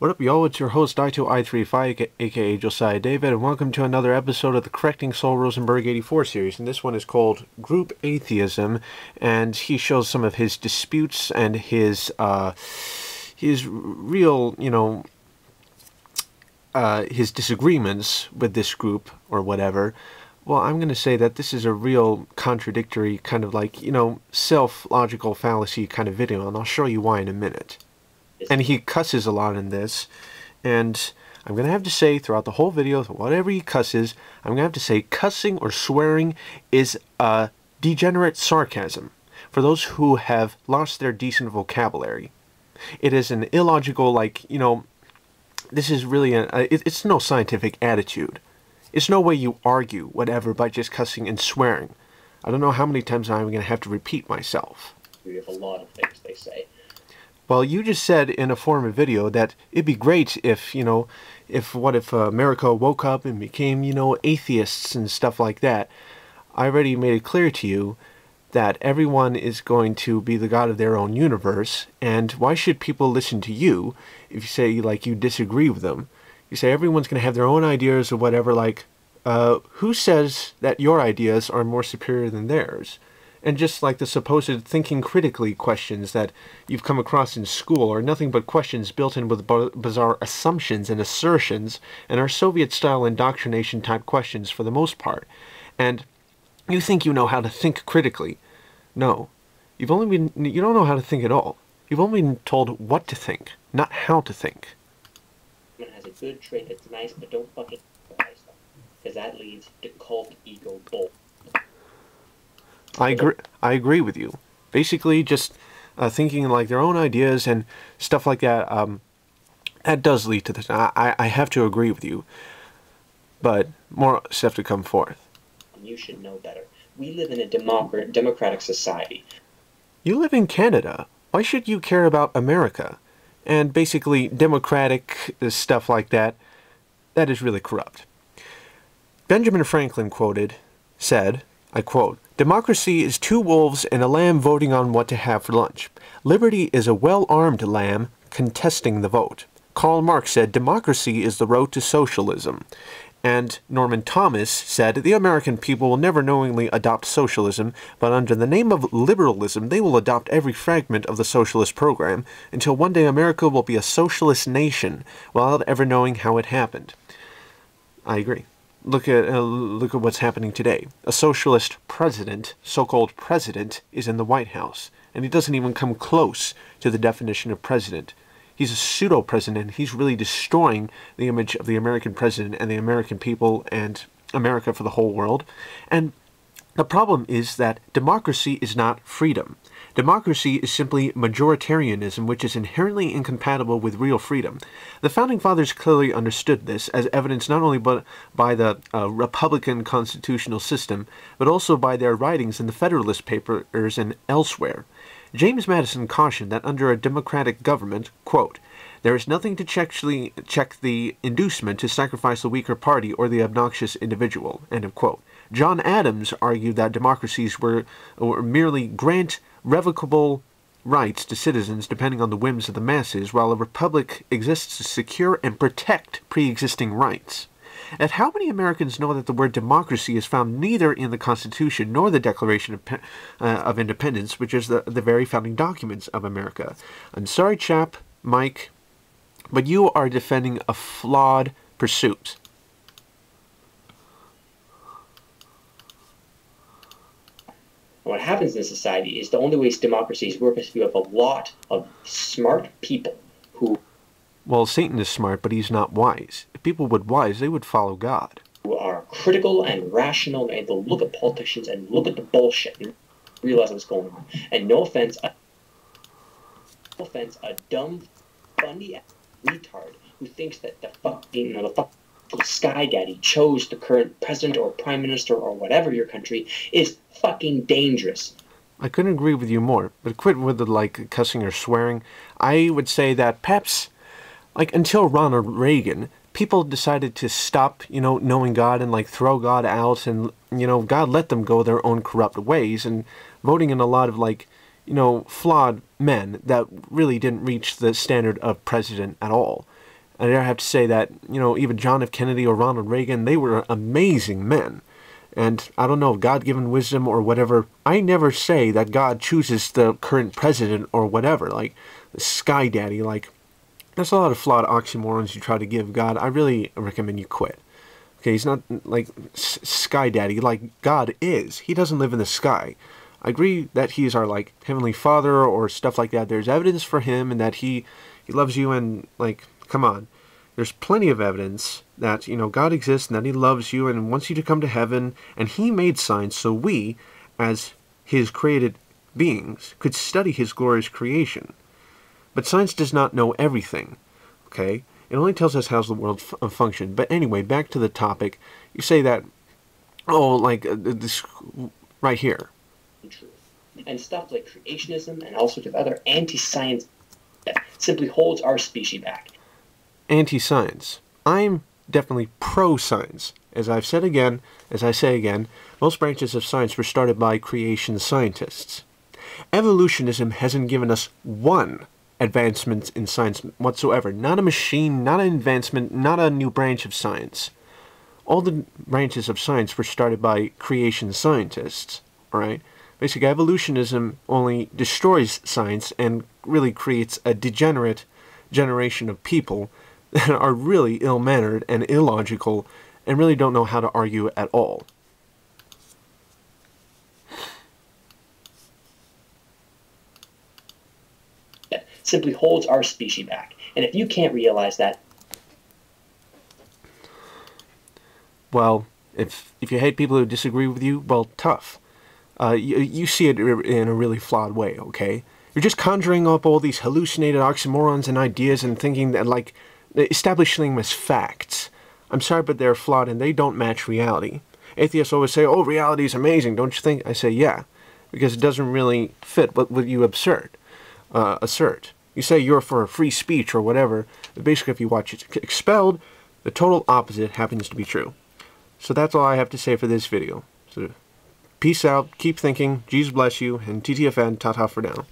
What up, y'all? It's your host, I2I35, aka Josiah David, and welcome to another episode of the Correcting SolRosenberg84 series. And this one is called Group Atheism, and he shows some of his disputes and his real, his disagreements with this group, or whatever. Well, I'm going to say that this is a real contradictory, kind of like, self-logical fallacy kind of video, and I'll show you why in a minute. And he cusses a lot in this, and I'm going to have to say throughout the whole video, whatever he cusses, I'm going to have to say cussing or swearing is a degenerate sarcasm for those who have lost their decent vocabulary. It is an illogical, this is really, it's no scientific attitude. It's no way you argue whatever by just cussing and swearing. I don't know how many times I'm going to have to repeat myself. We have a lot of things they say. Well, you just said in a former video that it'd be great if, if America woke up and became, atheists and stuff like that. I already made it clear to you that everyone is going to be the god of their own universe, and why should people listen to you if you say, you disagree with them? You say everyone's going to have their own ideas or whatever, who says that your ideas are more superior than theirs? And just like the supposed thinking critically questions that you've come across in school are nothing but questions built in with bizarre assumptions and assertions, and are Soviet-style indoctrination-type questions for the most part. And you think you know how to think critically. No. You don't know how to think at all. You've only been told what to think, not how to think. It has a good trait that's nice, but don't fucking advise them, because that leads to cult ego bull. I agree with you. Basically, just thinking like their own ideas and stuff like that, that does lead to this. I have to agree with you. But more stuff to come forth. You should know better. We live in a democratic society. You live in Canada. Why should you care about America? And basically, democratic stuff like that, that is really corrupt. Benjamin Franklin said, I quote, "Democracy is two wolves and a lamb voting on what to have for lunch. Liberty is a well-armed lamb contesting the vote." Karl Marx said, "Democracy is the road to socialism." And Norman Thomas said, "The American people will never knowingly adopt socialism, but under the name of liberalism, they will adopt every fragment of the socialist program, until one day America will be a socialist nation, without ever knowing how it happened." I agree. Look at what's happening today. A socialist president, so-called president, is in the White House, and he doesn't even come close to the definition of president. He's a pseudo-president. He's really destroying the image of the American president and the American people and America for the whole world. And the problem is that democracy is not freedom. Democracy is simply majoritarianism, which is inherently incompatible with real freedom. The Founding Fathers clearly understood this, as evidenced not only by the Republican constitutional system, but also by their writings in the Federalist Papers and elsewhere. James Madison cautioned that under a democratic government, quote, "there is nothing to check the inducement to sacrifice the weaker party or the obnoxious individual," end of quote. John Adams argued that democracies were merely grant revocable rights to citizens depending on the whims of the masses, while a republic exists to secure and protect pre-existing rights. And how many Americans know that the word democracy is found neither in the Constitution nor the Declaration of Independence, which is the very founding documents of America? I'm sorry, chap, Mike, but you are defending a flawed pursuit. What happens in society is the only way democracies work is if you have a lot of smart people who... Well, Satan is smart, but he's not wise. If people were wise, they would follow God. ...who are critical and rational, and they'll look at politicians and look at the bullshit and realize what's going on. And no offense, a dumb, funny retard who thinks that the fucking Sky Daddy chose the current president or prime minister or whatever your country is fucking dangerous. I couldn't agree with you more, but quit with the, cussing or swearing. I would say that perhaps, until Ronald Reagan, people decided to stop, knowing God and, throw God out and, God let them go their own corrupt ways and voting in a lot of, flawed men that really didn't reach the standard of president at all. I have to say that, you know, even John F. Kennedy or Ronald Reagan, they were amazing men. And I don't know, God-given wisdom or whatever, I never say that God chooses the current president or whatever, like the Sky Daddy. Like, there's a lot of flawed oxymorons you try to give God. I really recommend you quit. Okay, he's not like Sky Daddy like God is. He doesn't live in the sky. I agree that he's our, like, Heavenly Father or stuff like that. There's evidence for him and that he loves you and, like, come on. There's plenty of evidence that, you know, God exists and that he loves you and wants you to come to heaven. And he made science so we, as his created beings, could study his glorious creation. But science does not know everything, okay? It only tells us how the world functions. But anyway, back to the topic. You say that, oh, like, this right here. Truth. And stuff like creationism and all sorts of other anti-science that simply holds our species back. Anti-science. I'm definitely pro-science. As I've said again, as I say again, most branches of science were started by creation scientists. Evolutionism hasn't given us one advancement in science whatsoever. Not a machine, not an advancement, not a new branch of science. All the branches of science were started by creation scientists, alright? Basically, evolutionism only destroys science and really creates a degenerate generation of people that are really ill-mannered and illogical and really don't know how to argue at all. That simply holds our species back. And if you can't realize that... Well, if you hate people who disagree with you, well, tough. You see it in a really flawed way, okay? You're just conjuring up all these hallucinated oxymorons and ideas and thinking that, like, establishing them as facts. I'm sorry, but they're flawed and they don't match reality. Atheists always say, oh, reality is amazing, don't you think? I say, yeah, because it doesn't really fit what you assert. You say you're for free speech or whatever, but basically if you watch it Expelled, the total opposite happens to be true. So that's all I have to say for this video. So, peace out, keep thinking, Jesus bless you, and TTFN, ta-ta for now.